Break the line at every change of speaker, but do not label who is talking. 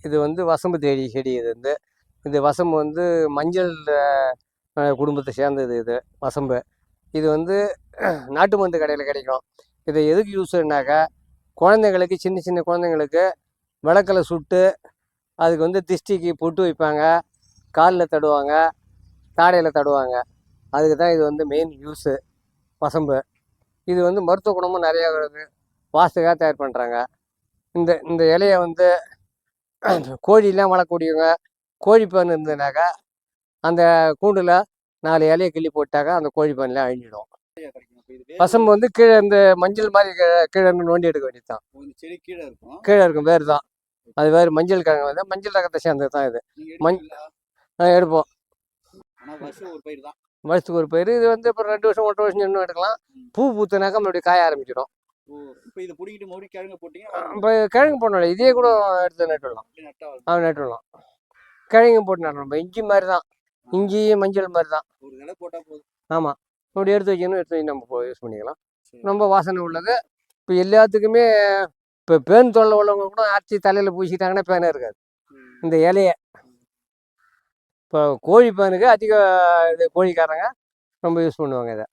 இது வந்து வசம்பு தேடி செடி. இது வசம்பு வந்து மஞ்சள் குடும்பத்தை சேர்ந்தது. இது வசம்பு. இது வந்து நாட்டு மருந்து கடையில் கிடைக்கும். இதை எதுக்கு யூஸ்னாக்கா, குழந்தைங்களுக்கு, சின்ன சின்ன குழந்தைங்களுக்கு விளக்கில் சுட்டு அதுக்கு வந்து திஷ்டிக்கு பொட்டு வைப்பாங்க, காலில் தடுவாங்க, தாடையில் தடுவாங்க. அதுக்கு தான் இது வந்து மெயின் யூஸு வசம்பு. இது வந்து மருத்துவ குணமும் நிறையா வருது. வாஸ்துக்காக தயார் பண்ணுறாங்க. இந்த இலையை வந்து கோழிலாம் வளர்க்கக்கூடியவங்க கோழிப்பேன் இருந்ததுனாக்கா அந்த கூண்டில் 4 இலையை கிள்ளி போட்டாக்கா அந்த கோழிப்பேன்லாம் அழிஞ்சிடும். வசம்பு வந்து கீழே இந்த மஞ்சள் மாதிரி கீழே நோண்டி எடுக்க வேண்டியது தான். கீழே இருக்கும் வேறு தான். அது வேறு மஞ்சள் கிழங்கு வந்து மஞ்சள் ரகத்தை சேர்ந்தது தான் இது. எடுப்போம். வருஷத்துக்கு ஒரு பயிர். இது வந்து இப்போ 2 வருஷம் 1.5 வருஷம் இன்னும் எடுக்கலாம். பூ பூத்துனாக்கா மறுபடியும் காய ஆரம்பிச்சிடும். இப்போ கிழங்கு போடணும். இதே கூட எடுத்து நட்டுடலாம். நட்டுடலாம். கிழங்கு போட்டு நடணும். நம்ம இஞ்சி மாதிரி தான். இஞ்சி மஞ்சள் மாதிரி தான். ஆமாம். இப்படி எடுத்து வச்சு நம்ம யூஸ் பண்ணிக்கலாம். ரொம்ப வாசனை உள்ளது. இப்போ எல்லாத்துக்குமே இப்போ பேன் தொல்லை உள்ளவங்க கூட அரைச்சி தலையில் பூசிட்டாங்கன்னா பேனே இருக்காது. இந்த இலையை இப்போ கோழி பேனுக்கு அதிக கோழிக்காரங்க ரொம்ப யூஸ் பண்ணுவாங்க இதை.